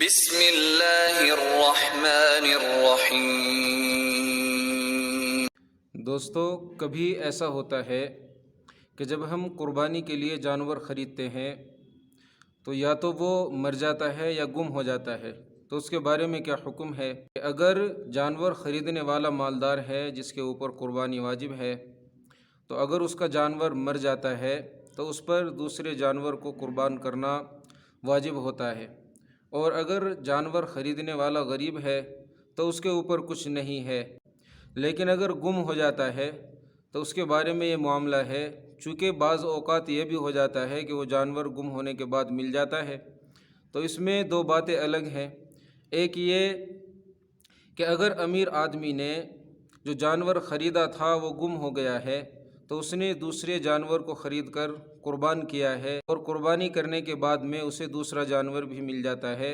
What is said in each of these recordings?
بسم اللہ الرحمن الرحیم۔ دوستو، کبھی ایسا ہوتا ہے کہ جب ہم قربانی کے لیے جانور خریدتے ہیں تو یا تو وہ مر جاتا ہے یا گم ہو جاتا ہے، تو اس کے بارے میں کیا حکم ہے کہ اگر جانور خریدنے والا مالدار ہے جس کے اوپر قربانی واجب ہے، تو اگر اس کا جانور مر جاتا ہے تو اس پر دوسرے جانور کو قربان کرنا واجب ہوتا ہے، اور اگر جانور خریدنے والا غریب ہے تو اس کے اوپر کچھ نہیں ہے، لیکن اگر گم ہو جاتا ہے تو اس کے بارے میں یہ معاملہ ہے۔ چونکہ بعض اوقات یہ بھی ہو جاتا ہے کہ وہ جانور گم ہونے کے بعد مل جاتا ہے، تو اس میں دو باتیں الگ ہیں۔ ایک یہ کہ اگر امیر آدمی نے جو جانور خریدا تھا وہ گم ہو گیا ہے تو اس نے دوسرے جانور کو خرید کر قربان کیا ہے، اور قربانی کرنے کے بعد میں اسے دوسرا جانور بھی مل جاتا ہے،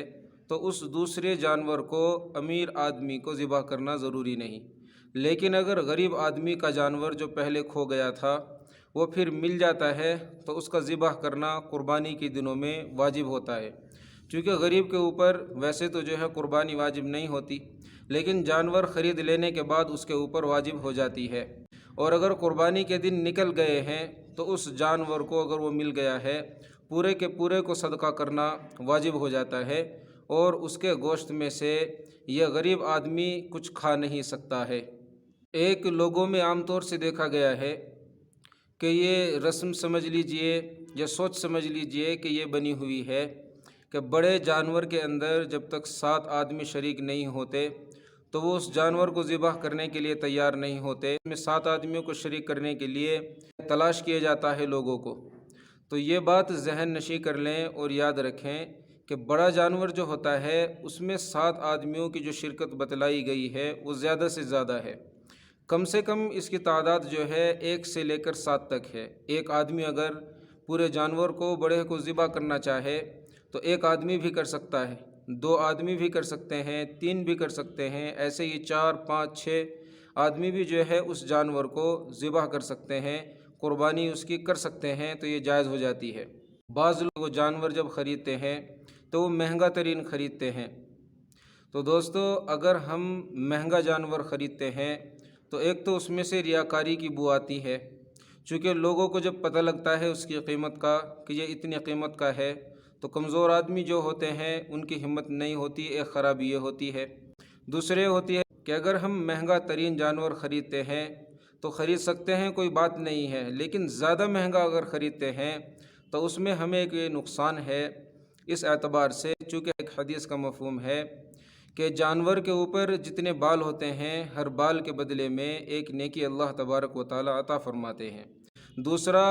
تو اس دوسرے جانور کو امیر آدمی کو ذبح کرنا ضروری نہیں۔ لیکن اگر غریب آدمی کا جانور جو پہلے کھو گیا تھا وہ پھر مل جاتا ہے تو اس کا ذبح کرنا قربانی کے دنوں میں واجب ہوتا ہے، چونکہ غریب کے اوپر ویسے تو جو ہے قربانی واجب نہیں ہوتی، لیکن جانور خرید لینے کے بعد اس کے اوپر واجب ہو جاتی ہے، اور اگر قربانی کے دن نکل گئے ہیں تو اس جانور کو اگر وہ مل گیا ہے پورے کے پورے کو صدقہ کرنا واجب ہو جاتا ہے، اور اس کے گوشت میں سے یہ غریب آدمی کچھ کھا نہیں سکتا ہے۔ ایک لوگوں میں عام طور سے دیکھا گیا ہے کہ یہ رسم سمجھ لیجئے یا سوچ سمجھ لیجئے کہ یہ بنی ہوئی ہے کہ بڑے جانور کے اندر جب تک 7 آدمی شریک نہیں ہوتے تو وہ اس جانور کو ذبح کرنے کے لیے تیار نہیں ہوتے۔ اس میں 7 آدمیوں کو شریک کرنے کے لیے تلاش کیا جاتا ہے لوگوں کو۔ تو یہ بات ذہن نشیں کر لیں اور یاد رکھیں کہ بڑا جانور جو ہوتا ہے اس میں 7 آدمیوں کی جو شرکت بتلائی گئی ہے وہ زیادہ سے زیادہ ہے۔ کم سے کم اس کی تعداد جو ہے 1 سے لے کر 7 تک ہے۔ ایک آدمی اگر پورے جانور کو بڑے کو ذبح کرنا چاہے تو 1 آدمی بھی کر سکتا ہے، 2 آدمی بھی کر سکتے ہیں، 3 بھی کر سکتے ہیں، ایسے ہی 4 5 6 آدمی بھی جو ہے اس جانور کو ذبح کر سکتے ہیں، قربانی اس کی کر سکتے ہیں، تو یہ جائز ہو جاتی ہے۔ بعض لوگ جانور جب خریدتے ہیں تو وہ مہنگا ترین خریدتے ہیں۔ تو دوستو، اگر ہم مہنگا جانور خریدتے ہیں تو ایک تو اس میں سے ریاکاری کی بو آتی ہے، چونکہ لوگوں کو جب پتہ لگتا ہے اس کی قیمت کا کہ یہ اتنی قیمت کا ہے تو کمزور آدمی جو ہوتے ہیں ان کی ہمت نہیں ہوتی۔ ایک خرابی یہ ہوتی ہے۔ دوسرے ہوتی ہے کہ اگر ہم مہنگا ترین جانور خریدتے ہیں تو خرید سکتے ہیں، کوئی بات نہیں ہے، لیکن زیادہ مہنگا اگر خریدتے ہیں تو اس میں ہمیں ایک یہ نقصان ہے اس اعتبار سے، چونکہ ایک حدیث کا مفہوم ہے کہ جانور کے اوپر جتنے بال ہوتے ہیں ہر بال کے بدلے میں ایک نیکی اللہ تبارک و تعالی عطا فرماتے ہیں۔ دوسرا،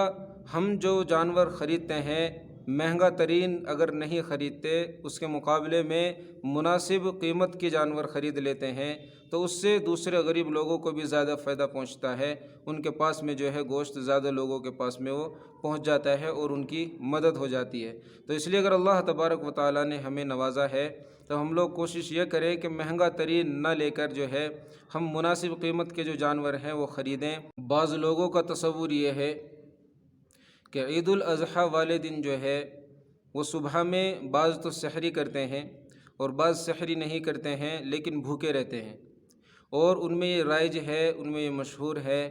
ہم جو جانور خریدتے ہیں مہنگا ترین اگر نہیں خریدتے، اس کے مقابلے میں مناسب قیمت کے جانور خرید لیتے ہیں تو اس سے دوسرے غریب لوگوں کو بھی زیادہ فائدہ پہنچتا ہے، ان کے پاس میں جو ہے گوشت زیادہ لوگوں کے پاس میں وہ پہنچ جاتا ہے اور ان کی مدد ہو جاتی ہے۔ تو اس لیے اگر اللہ تبارک و تعالیٰ نے ہمیں نوازا ہے تو ہم لوگ کوشش یہ کریں کہ مہنگا ترین نہ لے کر جو ہے ہم مناسب قیمت کے جو جانور ہیں وہ خریدیں۔ بعض لوگوں کا تصور یہ ہے کہ عید الاضحیٰ والے دن جو ہے وہ صبح میں بعض تو سحری کرتے ہیں اور بعض سحری نہیں کرتے ہیں لیکن بھوکے رہتے ہیں، اور ان میں یہ رائج ہے، ان میں یہ مشہور ہے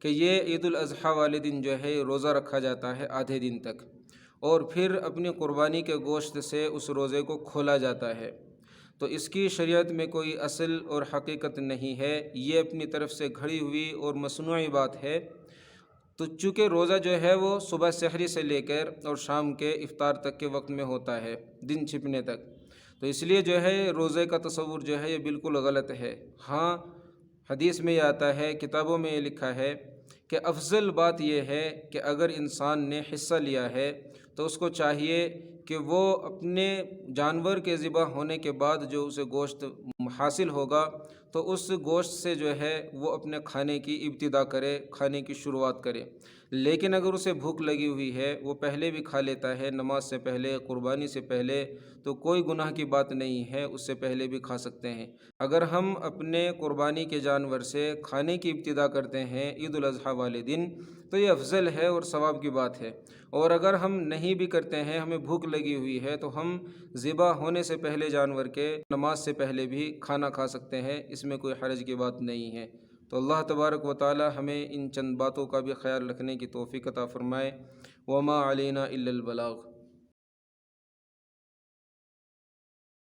کہ یہ عید الاضحیٰ والے دن جو ہے روزہ رکھا جاتا ہے آدھے دن تک، اور پھر اپنی قربانی کے گوشت سے اس روزے کو کھولا جاتا ہے۔ تو اس کی شریعت میں کوئی اصل اور حقیقت نہیں ہے، یہ اپنی طرف سے گھڑی ہوئی اور مصنوعی بات ہے۔ تو چونکہ روزہ جو ہے وہ صبح سحری سے لے کر اور شام کے افطار تک کے وقت میں ہوتا ہے، دن چھپنے تک، تو اس لیے جو ہے روزے کا تصور جو ہے یہ بالکل غلط ہے۔ ہاں، حدیث میں یہ آتا ہے، کتابوں میں یہ لکھا ہے کہ افضل بات یہ ہے کہ اگر انسان نے حصہ لیا ہے تو اس کو چاہیے کہ وہ اپنے جانور کے ذبح ہونے کے بعد جو اسے گوشت حاصل ہوگا تو اس گوشت سے جو ہے وہ اپنے کھانے کی ابتدا کرے، کھانے کی شروعات کرے۔ لیکن اگر اسے بھوک لگی ہوئی ہے، وہ پہلے بھی کھا لیتا ہے نماز سے پہلے، قربانی سے پہلے، تو کوئی گناہ کی بات نہیں ہے، اس سے پہلے بھی کھا سکتے ہیں۔ اگر ہم اپنے قربانی کے جانور سے کھانے کی ابتدا کرتے ہیں عید الاضحیٰ والے دن تو یہ افضل ہے اور ثواب کی بات ہے، اور اگر ہم نہیں بھی کرتے ہیں، ہمیں بھوک لگی ہوئی ہے، تو ہم ذبح ہونے سے پہلے جانور کے نماز سے پہلے بھی کھانا کھا سکتے ہیں، اس میں کوئی حرج کی بات نہیں ہے۔ تو اللہ تبارک و تعالی ہمیں ان چند باتوں کا بھی خیال رکھنے کی توفیق عطا فرمائے۔ وما علینا الا البلاغ۔